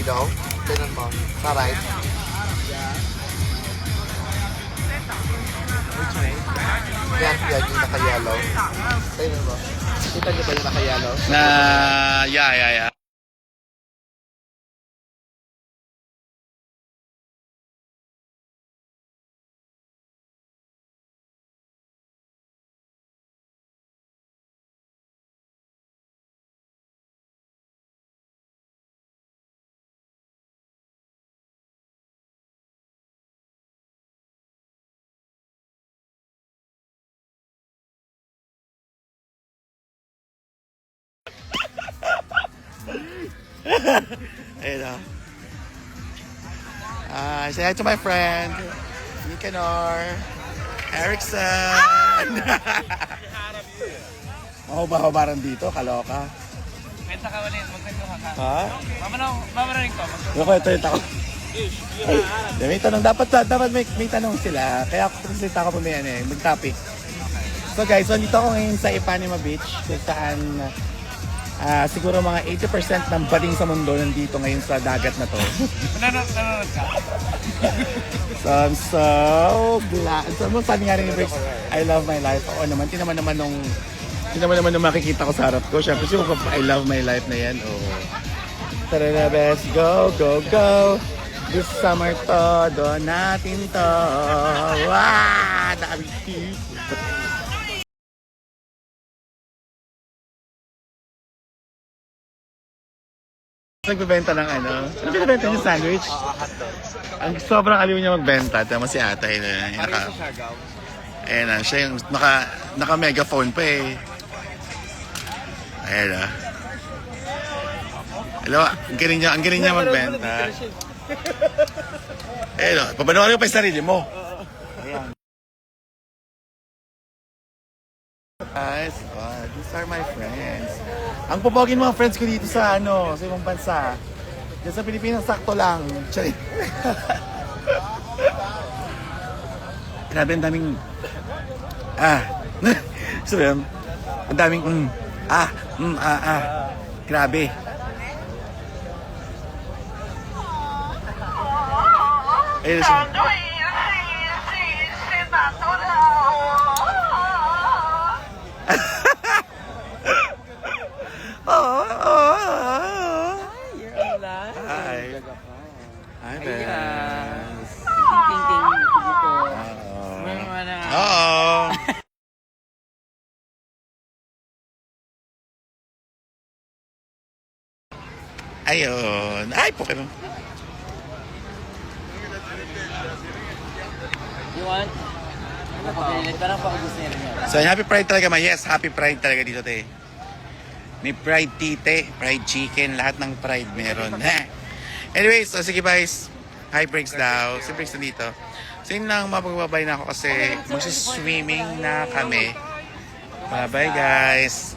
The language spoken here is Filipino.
ilaw. Tignan mo. Sa right. Which way? Yan yung naka-yellow. Tignan mo. Kita niyo ba yung naka-yellow? Yeah. Ayun o. Say hi to my friend, Nicanor Erickson. Mahuba-hubaran dito, kaloka. Kwenta ka ulit, magkwento ka. Ha? Mamararing ko. Ito ako. May tanong, dapat may tanong sila. Kaya ako presenta ko po may mag-topic. So guys, so dito ako ngayon sa Ipanema Beach kung saan siguro mga 80% ng bading sa mundo nandito ngayon sa dagat na to. Nanonood ka? So I'm so glad. So sabi nga rin ni Briggs, I love my life. Oo naman, tinaman naman nung makikita ko sa harap ko. Siyempre, I love my life na yan. Oh. Tara na, best. Go, go, go. This summer todo natin to. Wow! Dami people. Nagbebenta ng ano? Ano binibenta niyo sandwich? Ang sobrang aliw niya magbenta. Tama si Atay na. Ayan na, siya yung naka-megaphone pa eh. Ayan na. Hello, ang galing niya magbenta. Ayan na, pabanuan ko pa yung sarili mo. Ayan. Guys, these are my friends. Ang pupogin mga friends ko dito sa sa ibang bansa. Diyan sa Pilipinas, sakto lang. Charit. Grabe, ang daming so yun, ang daming grabe. Ayun siya. Hi, Bens. Oo. Ayun. Ay, Pokemon. You want? Parang paubos na rin yan. So, happy pride talaga, yes, happy pride talaga dito, te. May pride tite, pride chicken, lahat ng pride meron. Anyways, so sige guys. Hi, Briggs daw. Si Briggs nandito. So, yun lang, mapagbabay na ako kasi magsiswimming na kami. Bye-bye, guys.